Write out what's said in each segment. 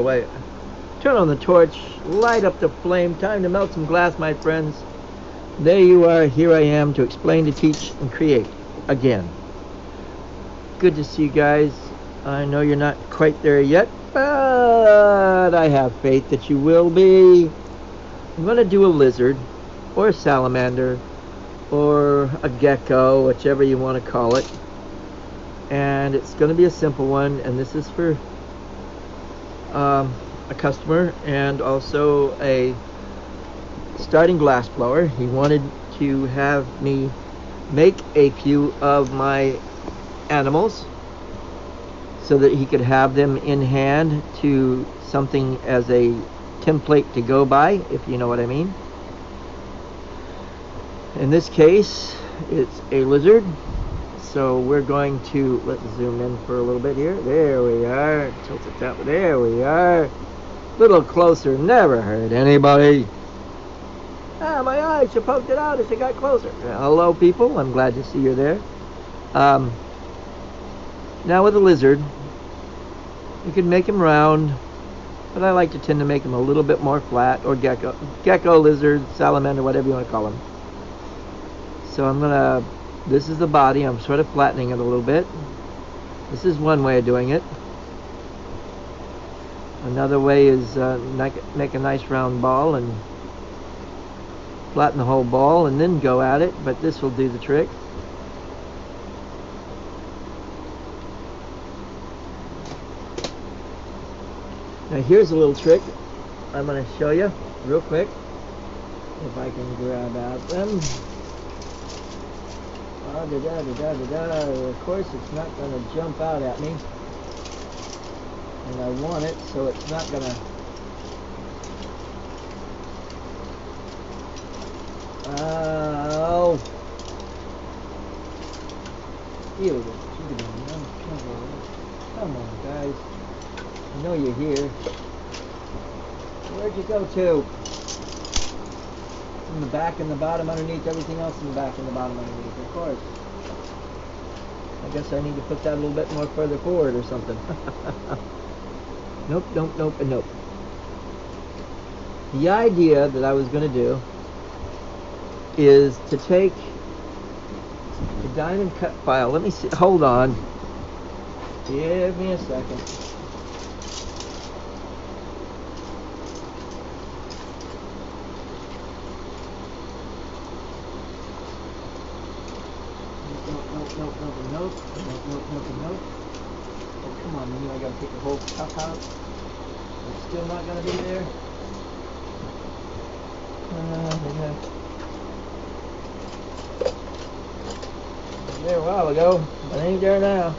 Wait. Turn on the torch, light up the flame. Time to melt some glass, my friends. There you are. Here I am to explain, to teach, and create again. Good to see you guys. I know you're not quite there yet, but I have faith that you will be. I'm going to do a lizard, or a salamander, or a gecko, whichever you want to call it. And it's going to be a simple one, and this is for a customer and also a starting glass blower. He wanted to have me make a few of my animals so that he could have them in hand to something as a template to go by, if you know what I mean. In this case, it's a lizard. So we're going to, let's zoom in for a little bit here. There we are. Tilt it that way. There we are. A little closer. Never hurt anybody. Ah, my eyes, you poked it out as you got closer. Hello, people. I'm glad to see you're there. Now with a lizard, you can make him round, but I like to tend to make him a little bit more flat, or gecko, lizard, salamander, whatever you want to call him. So I'm going to, this is the body. I'm sort of flattening it a little bit. This is one way of doing it. Another way is make a nice round ball and flatten the whole ball and then go at it, but this will do the trick. Now here's a little trick I'm going to show you real quick. If I can grab at them. Of course it's not going to jump out at me. And I want it so it's not going to... Oh! Here we go. Come on, guys. I know you're here. Where'd you go to? In the back and the bottom underneath, everything else in the back and the bottom underneath, of course. I guess I need to put that a little bit more further forward or something. Nope, and nope. The idea that I was going to do is to take the diamond cut file. Let me see. Hold on. Give me a second. Nope. Oh, come on, I gotta take the whole cup out. It's still not gonna be there. There a while ago, but it ain't there now.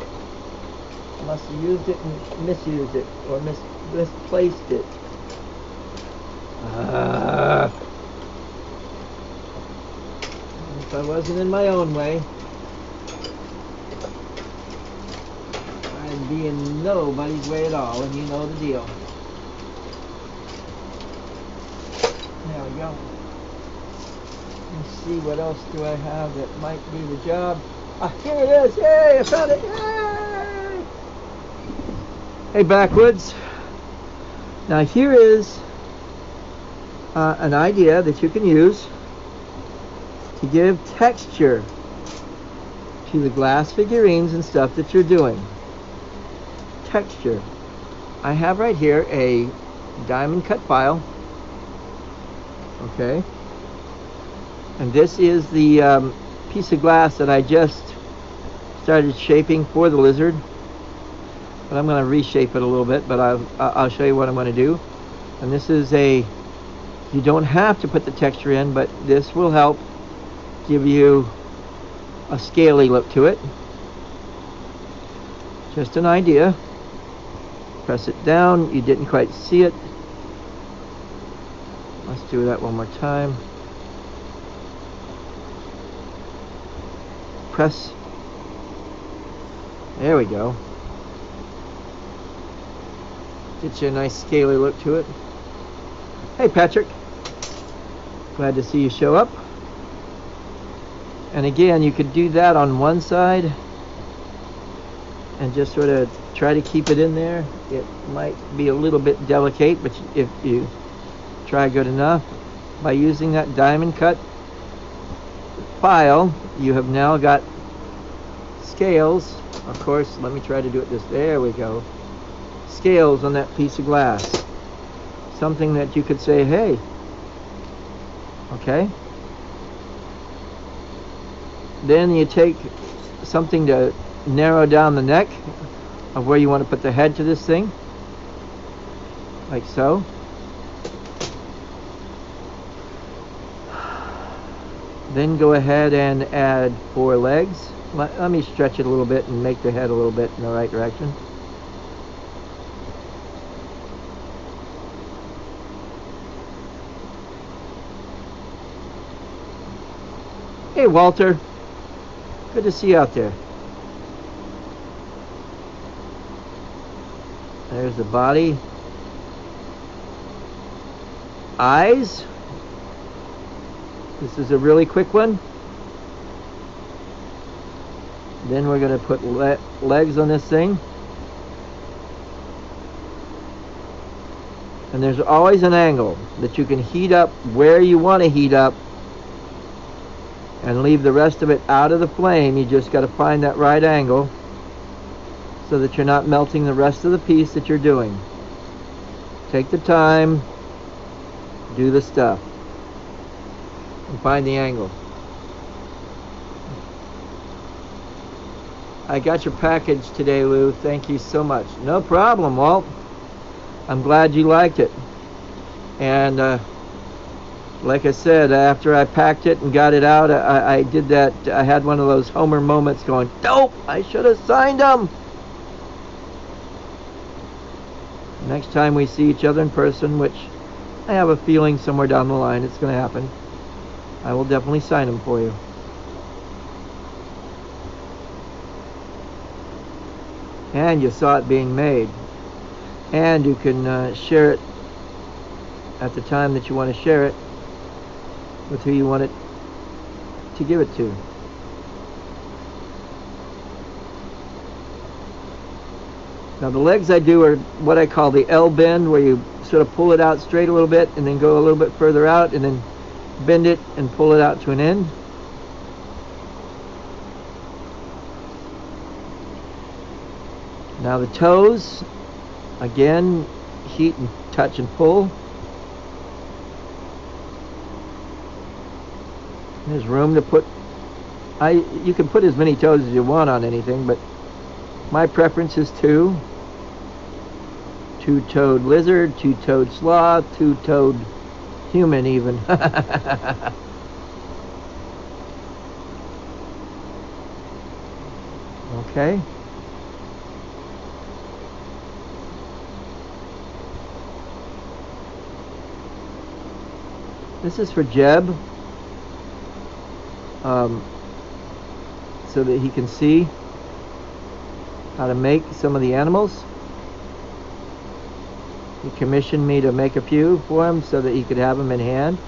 I must have used it and misused it, or misplaced it. If I wasn't in my own way, I'd be in nobody's way at all, and you know the deal. There we go. Let's see, what else do I have that might do the job? Ah, here it is! Yay! I found it! Yay! Hey, Backwoods. Now here is an idea that you can use to give texture to the glass figurines and stuff that you're doing. Texture. I have right here a diamond cut file. Okay. And this is the piece of glass that I just started shaping for the lizard. But I'm going to reshape it a little bit, but I'll show you what I'm going to do. And this is you don't have to put the texture in, but this will help give you a scaly look to it. Just an idea. Press it down. You didn't quite see it. Let's do that one more time. Press. There we go. Get you a nice scaly look to it. Hey, Patrick. Glad to see you show up. And again, you could do that on one side and just sort of try to keep it in there. It might be a little bit delicate, but if you try good enough, by using that diamond cut file, you have now got scales. Of course, let me try to do it there we go. Scales on that piece of glass. Something that you could say, hey, okay. Then you take something to narrow down the neck of where you want to put the head to this thing, like so. Then go ahead and add 4 legs. Let me stretch it a little bit and make the head a little bit in the right direction. Hey Walter, good to see you out there. There's the body. Eyes. This is a really quick one. Then we're going to put legs on this thing. And there's always an angle that you can heat up where you want to heat up and leave the rest of it out of the flame. You just got to find that right angle so that you're not melting the rest of the piece that you're doing. Take the time, do the stuff, and find the angle. I got your package today, Lou. Thank you so much. No problem, Walt. I'm glad you liked it. And like I said, after I packed it and got it out, I did that. I had one of those Homer moments going, dope, I should have signed them. Next time we see each other in person, which I have a feeling somewhere down the line it's going to happen, I will definitely sign them for you. And you saw it being made. And you can share it at the time that you want to share it with who you want it to give it to. Now the legs I do are what I call the L bend, where you sort of pull it out straight a little bit and then go a little bit further out and then bend it and pull it out to an end. Now the toes, again, heat and touch and pull. There's room to put, you can put as many toes as you want on anything, but my preference is 2. 2-toed lizard, 2-toed sloth, 2-toed human even. Okay. This is for Jeb, so that he can see how to make some of the animals. He commissioned me to make a few for him so that he could have them in hand.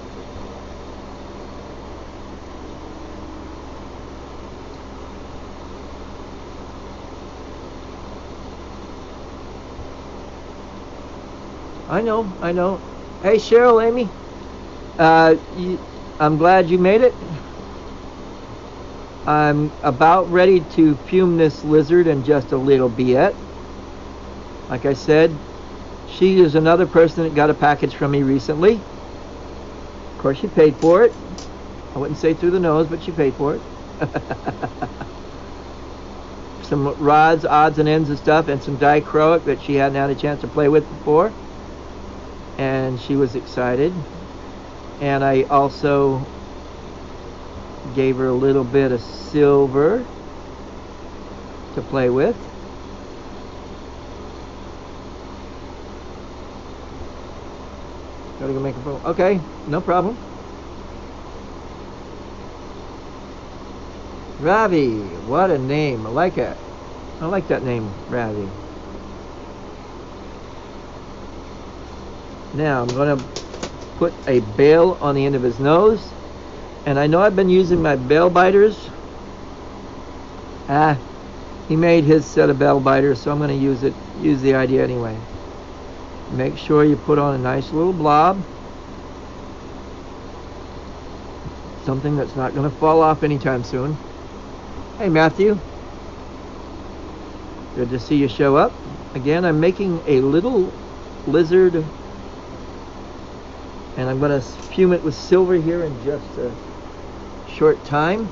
I know. Hey Cheryl, Amy, I'm glad you made it. I'm about ready to fume this lizard in just a little bit. Like I said, she is another person that got a package from me recently. Of course, she paid for it. I wouldn't say through the nose, but she paid for it. Some rods, odds and ends and stuff, and some dichroic that she hadn't had a chance to play with before. And she was excited. And I also gave her a little bit of silver to play with. Gotta go make a phone. Okay, no problem. Ravi, what a name. I like it. I like that name, Ravi. Now I'm gonna put a bail on the end of his nose. And I know I've been using my bail biters. He made his set of bell biters, so I'm going to use the idea anyway. Make sure you put on a nice little blob. Something that's not going to fall off anytime soon. Hey Matthew. Good to see you show up. Again, I'm making a little lizard, and I'm going to fume it with silver here in just a short time.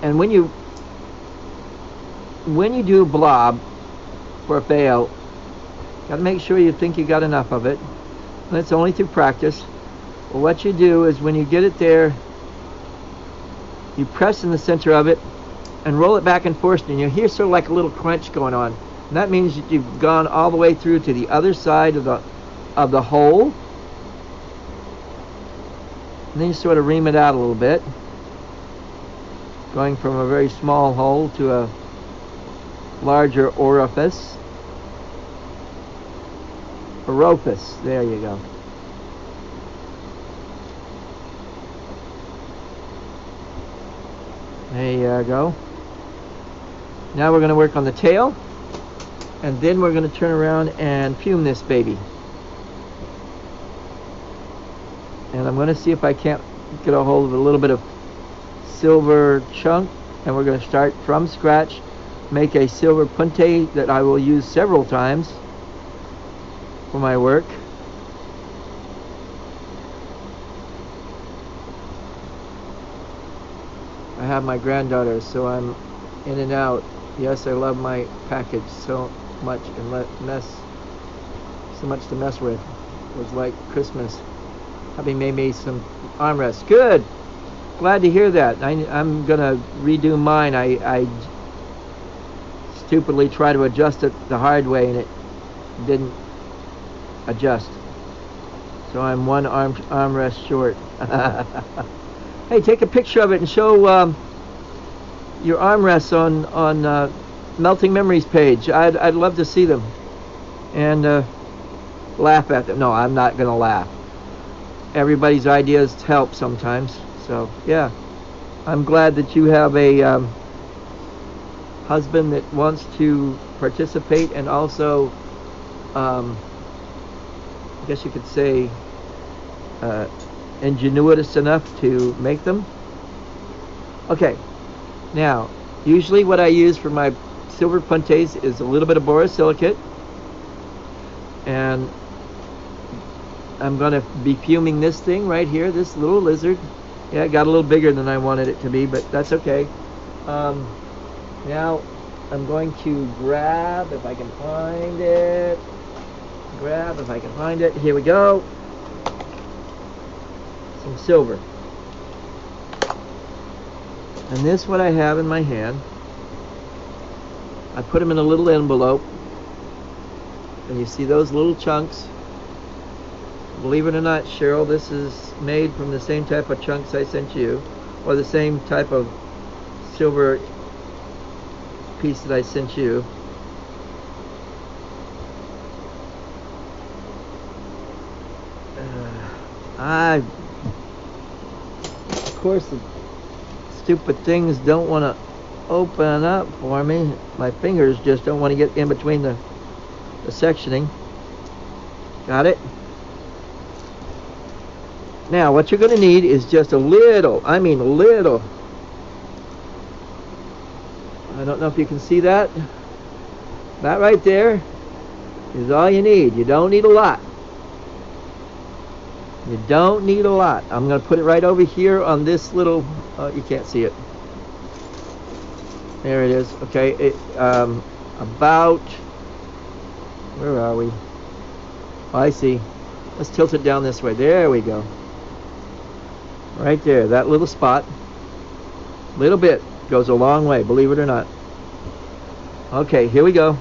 And when you do a blob for a bale, got to make sure you think you got enough of it. And it's only through practice. Well, what you do is when you get it there, you press in the center of it and roll it back and forth, and you hear sort of like a little crunch going on. And that means that you've gone all the way through to the other side of the hole. And then you sort of ream it out a little bit, going from a very small hole to a larger orifice. Orifice, there you go. There you go. Now we're going to work on the tail, and then we're going to turn around and fume this baby. And I'm going to see if I can't get a hold of a little bit of silver chunk, and we're going to start from scratch, make a silver punte that I will use several times for my work. I have my granddaughter, so I'm in and out. Yes, I love my package so much, and so much to mess with. It was like Christmas. Hubby made me some armrests. Good. Glad to hear that. I'm gonna redo mine. I stupidly tried to adjust it the hard way, and it didn't adjust. So I'm one armrest short. Hey, take a picture of it and show your armrests on Melting Memories page. I'd love to see them and laugh at them. No, I'm not gonna laugh. Everybody's ideas help sometimes. So yeah, I'm glad that you have a husband that wants to participate, and also I guess you could say ingenuitous enough to make them. Okay, now usually what I use for my silver puntes is a little bit of borosilicate, and I'm going to be fuming this thing right here, this little lizard. Yeah, it got a little bigger than I wanted it to be, but that's okay. Now I'm going to grab, if I can find it, here we go, some silver. And this, what I have in my hand, I put them in a little envelope, and you see those little chunks. Believe it or not, Cheryl, this is made from the same type of chunks I sent you, or the same type of silver piece that I sent you. Of course, the stupid things don't want to open up for me. My fingers just don't want to get in between the sectioning. Got it? Now, what you're going to need is just a little, I mean a little. I don't know if you can see that. That right there is all you need. You don't need a lot. You don't need a lot. I'm going to put it right over here on this little, you can't see it. There it is. Okay, about, where are we? Oh, I see. Let's tilt it down this way. There we go. Right there, that little spot. Little bit goes a long way, believe it or not. Okay, here we go.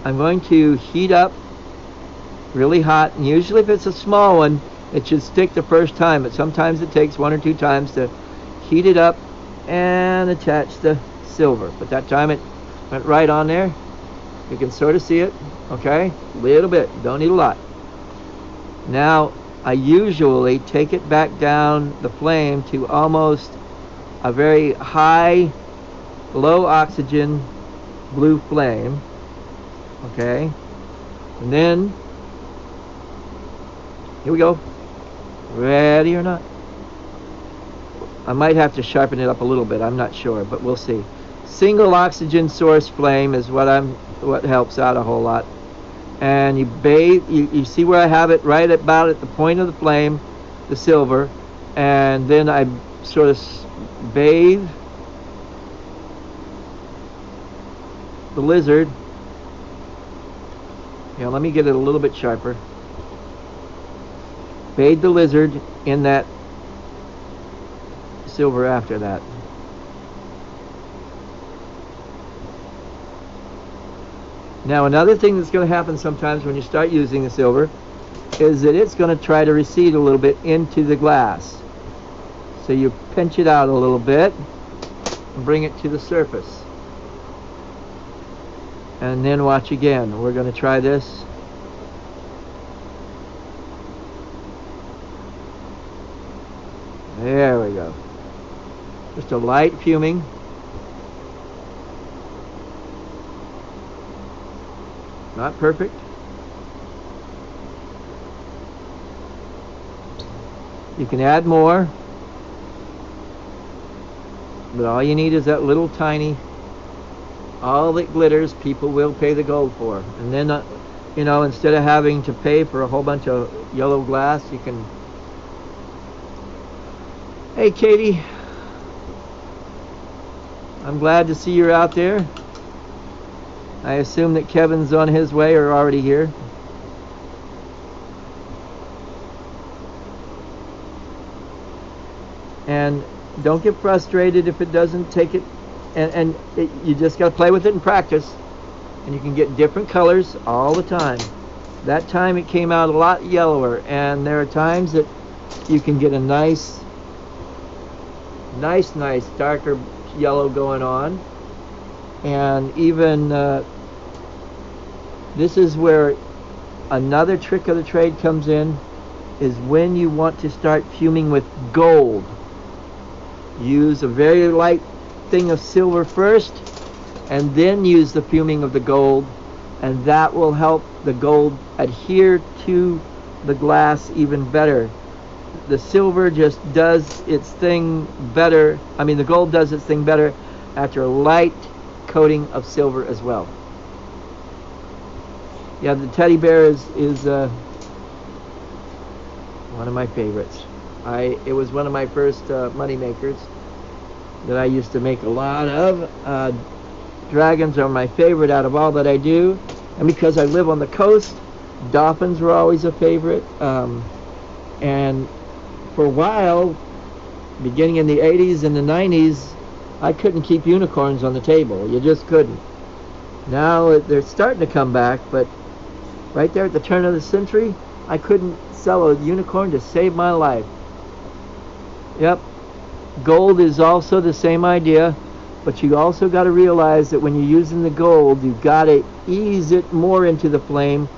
I'm going to heat up really hot, and usually if it's a small one, it should stick the first time, but sometimes it takes 1 or 2 times to heat it up and attach the silver. But that time it went right on there. You can sort of see it. Okay, little bit, don't need a lot. Now I usually take it back down the flame to almost a very high, low oxygen blue flame. Okay, and then here we go. Ready or not? I might have to sharpen it up a little bit, I'm not sure, but we'll see. Single oxygen source flame is what helps out a whole lot. And you bathe, you see where I have it right about at the point of the flame, the silver, and then I sort of bathe the lizard. Yeah, let me get it a little bit sharper. Bathe the lizard in that silver after that. Now another thing that's going to happen sometimes when you start using the silver is that it's going to try to recede a little bit into the glass. So you pinch it out a little bit and bring it to the surface. And then watch again. We're going to try this. There we go. Just a light fuming. Not perfect. You can add more, but all you need is that little tiny, all that glitters people will pay the gold for. And then you know, instead of having to pay for a whole bunch of yellow glass, you can... Hey Katie, I'm glad to see you're out there. I assume that Kevin's on his way or already here. And don't get frustrated if it doesn't take it, and you just got to play with it and practice, and you can get different colors all the time. That time it came out a lot yellower, and there are times that you can get a nice darker yellow going on. And even this is where another trick of the trade comes in, is when you want to start fuming with gold. Use a very light thing of silver first, and then use the fuming of the gold, and that will help the gold adhere to the glass even better. The silver just does its thing better. I mean, the gold does its thing better after a light coating of silver as well. Yeah, the teddy bear is one of my favorites. It was one of my first money makers that I used to make a lot of. Dragons are my favorite out of all that I do, and because I live on the coast, dolphins were always a favorite. And for a while, beginning in the 80s and the 90s, I couldn't keep unicorns on the table. You just couldn't. Now they're starting to come back, but right there at the turn of the century, I couldn't sell a unicorn to save my life. Yep. Gold is also the same idea, but you also got to realize that when you're using the gold, you've got to ease it more into the flame,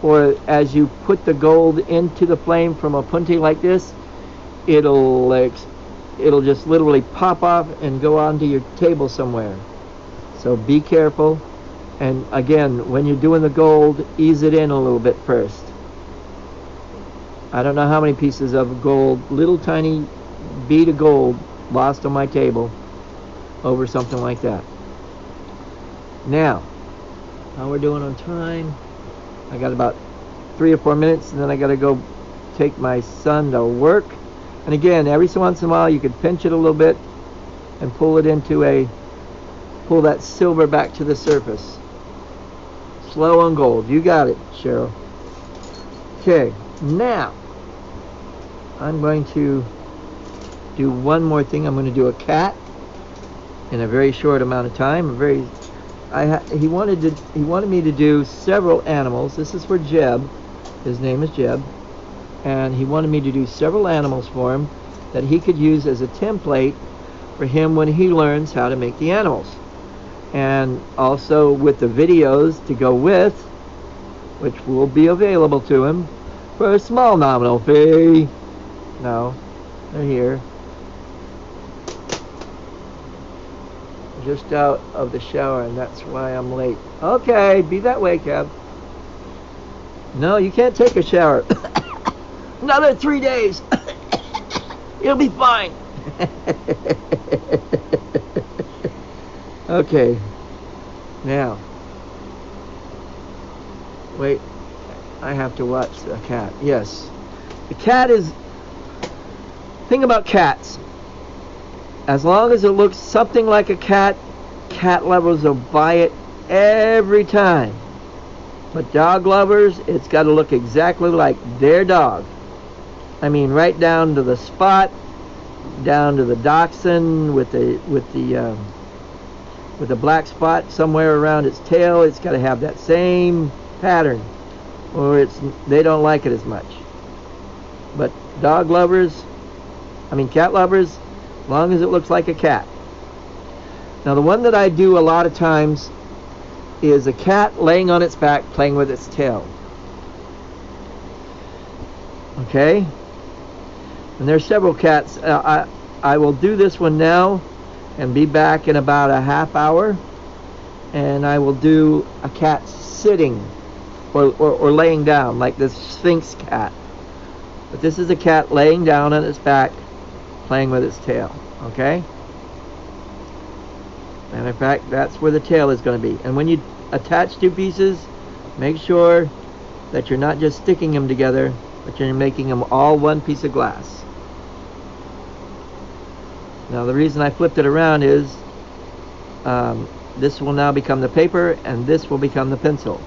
or as you put the gold into the flame from a punty like this, it'll just literally pop off and go onto your table somewhere. So be careful. And again, when you're doing the gold, ease it in a little bit first. I don't know how many pieces of gold, little tiny bead of gold, lost on my table over something like that. Now, how we're doing on time? I got about 3 or 4 minutes, and then I got to go take my son to work. And again, every so once in a while, you could pinch it a little bit and pull that silver back to the surface. Slow on gold. You got it, Cheryl. Okay, now I'm going to do one more thing. I'm going to do a cat in a very short amount of time. He wanted me to do several animals. This is for Jeb. His name is Jeb, and he wanted me to do several animals for him that he could use as a template for him when he learns how to make the animals. And also with the videos to go with, which will be available to him, for a small nominal fee. No, they're here. Just out of the shower, and that's why I'm late. Okay, be that way, Kev. No, you can't take a shower. Another 3 days. You'll be fine. Okay. Now. Wait. I have to watch the cat. Yes. The cat is... Thing about cats. As long as it looks something like a cat, cat lovers will buy it every time. But dog lovers, it's got to look exactly like their dog. I mean, right down to the spot, down to the dachshund with the black spot somewhere around its tail. It's got to have that same pattern, or they don't like it as much. But dog lovers, I mean cat lovers, as long as it looks like a cat. Now the one that I do a lot of times is a cat laying on its back playing with its tail. Okay? And there's several cats. I will do this one now and be back in about a half hour, and I will do a cat sitting or laying down, like this Sphinx cat. But this is a cat laying down on its back playing with its tail. Okay? And in fact, that's where the tail is going to be. And when you attach two pieces, make sure that you're not just sticking them together, but you're making them all one piece of glass. Now the reason I flipped it around is this will now become the paper and this will become the pencil.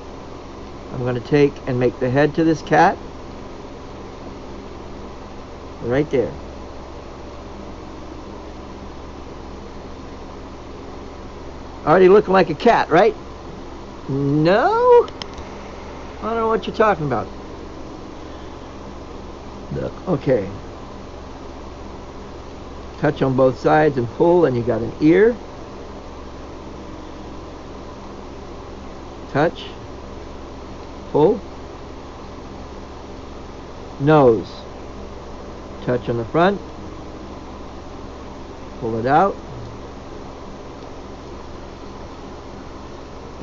I'm going to take and make the head to this cat right there. Already looking like a cat, right? No? I don't know what you're talking about. Look, okay. Touch on both sides and pull, and you got an ear. Touch. Pull. Nose. Touch on the front. Pull it out.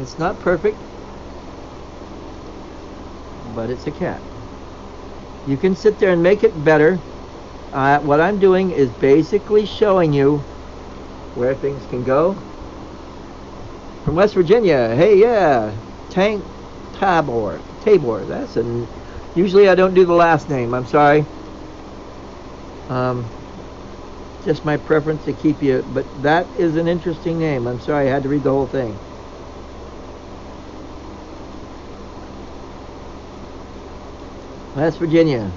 It's not perfect, but it's a cat. You can sit there and make it better. What I'm doing is basically showing you where things can go. From West Virginia, hey, yeah, Tabor. That's usually I don't do the last name. I'm sorry. Just my preference to keep you, but that is an interesting name. I'm sorry, I had to read the whole thing. West Virginia.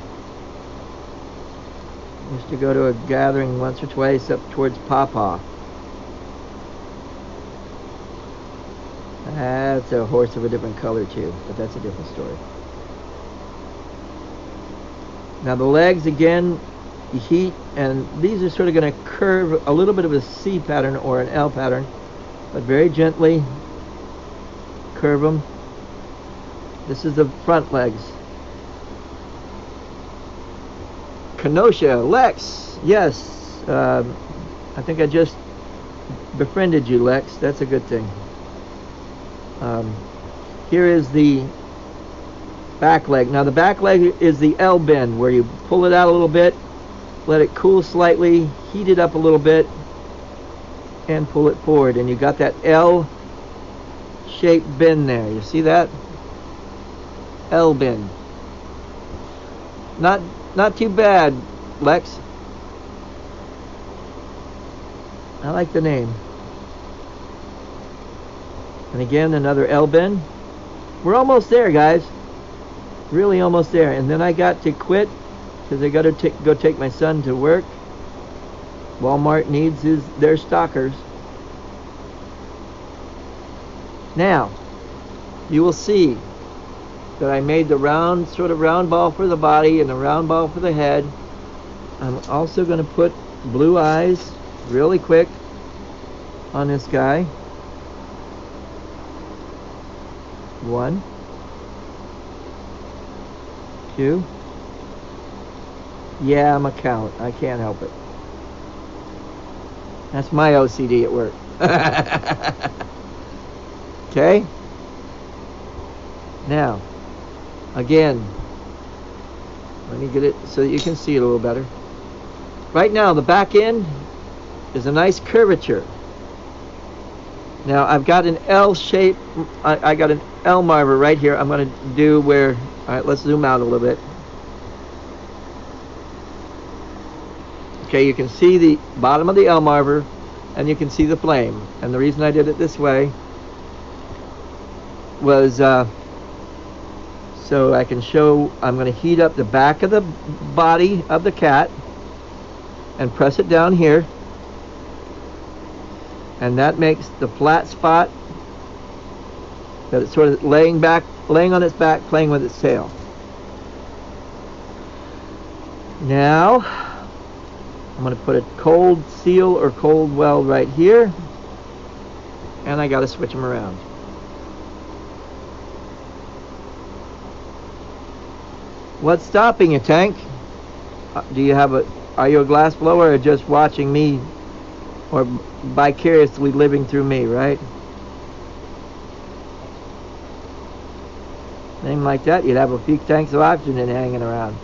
Used to go to a gathering once or twice up towards Pawpaw. That's a horse of a different color too, but that's a different story. Now the legs again, you heat, and these are sort of going to curve a little bit of a C pattern or an L pattern, but very gently curve them. This is the front legs. Kenosha, Lex, yes, I think I just befriended you, Lex. That's a good thing. Here is the back leg. Now the back leg is the L bend, where you pull it out a little bit, let it cool slightly, heat it up a little bit, and pull it forward, and you got that L shaped bend there. You see that? L bend. Not too bad, Lex. I like the name. And again, another L bend. We're almost there, guys. Really almost there. And then I got to quit because I got to go take my son to work. Walmart needs their stockers. Now, you will see that I made the sort of round ball for the body and the round ball for the head. I'm also going to put blue eyes really quick on this guy. 1, 2, Yeah, I'm a count. I can't help it. That's my OCD at work. Okay? Now, again, let me get it so that you can see it a little better. Right now, the back end is a nice curvature. Now, I've got an L shape. I got an L marver right here. I'm going to do where... All right, let's zoom out a little bit. Okay, you can see the bottom of the L marver, and you can see the flame. And the reason I did it this way was so I can show. I'm going to heat up the back of the body of the cat and press it down here, and that makes the flat spot that it's sort of laying on its back, playing with its tail. Now I'm going to put a cold seal or cold weld right here, and I got to switch them around. What's stopping you, Tank? Are you a glass blower or just watching me, or vicariously living through me, right? Anything like that, you'd have a few tanks of oxygen hanging around.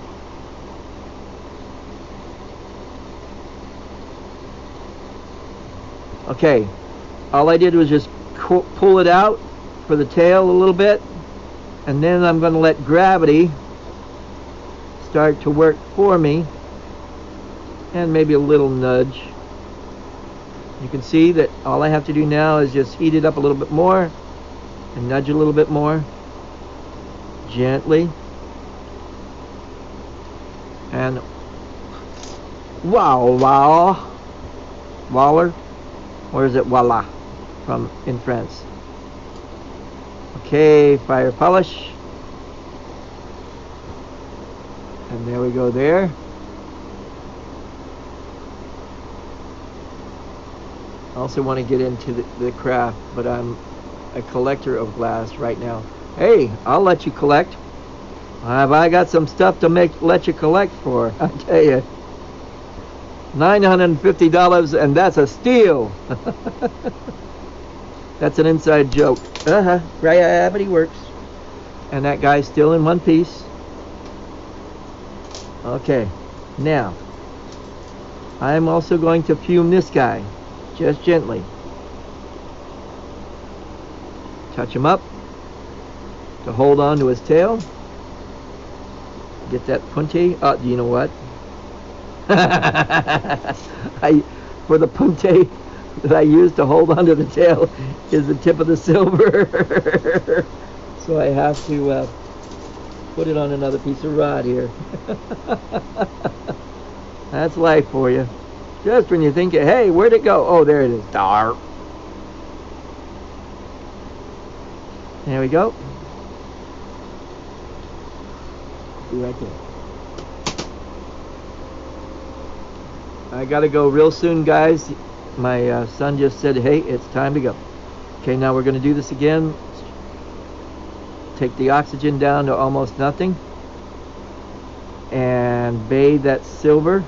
Okay, all I did was just pull it out for the tail a little bit, and then I'm going to let gravity start to work for me, and maybe a little nudge. You can see that all I have to do now is just heat it up a little bit more and nudge a little bit more gently, and waller, or is it voila from in France? Okay, fire polish, and there we go there. I also want to get into the craft, but I'm a collector of glass right now. Hey, I'll let you collect. I got some stuff to let you collect for, I tell you. $950, and that's a steal. That's an inside joke. Gravity works. And that guy's still in one piece. Okay, now I'm also going to fume this guy, just gently. Touch him up to hold on to his tail. Get that punte. You know what? For the punte that I use to hold onto the tail is the tip of the silver. So I have to put it on another piece of rod here. That's life for you. Just when you think, hey, where'd it go? Oh, there it is. Dark. There we go. Be right there. I gotta go real soon, guys. My son just said, hey, it's time to go. Okay, now we're gonna do this again. Take the oxygen down to almost nothing and bathe that silver.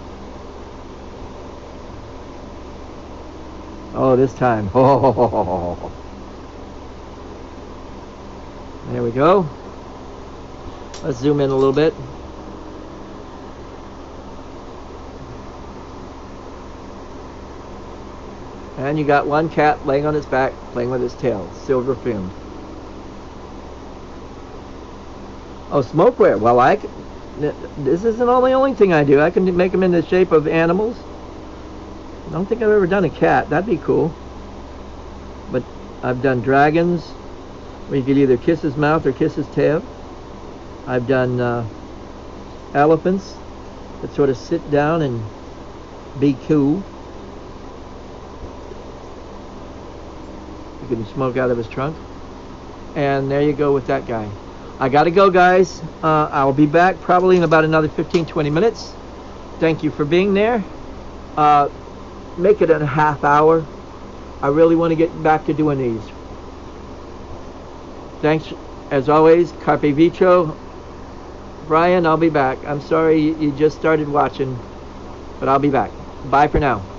Oh, this time. Oh. There we go. Let's zoom in a little bit. And you got one cat laying on its back, playing with its tail, silver fumed. Oh, smokeware. Well, this isn't the only thing I do. I can make them in the shape of animals. I don't think I've ever done a cat. That'd be cool. But I've done dragons, where you could either kiss his mouth or kiss his tail. I've done elephants that sort of sit down and be cool. You can smoke out of his trunk. And there you go with that guy. I gotta go, guys. I'll be back probably in about another 15-20 minutes. Thank you for being there. Make it a half hour. I really want to get back to doing these. Thanks, as always. Carpe Vitro. Brian, I'll be back. I'm sorry you just started watching, but I'll be back. Bye for now.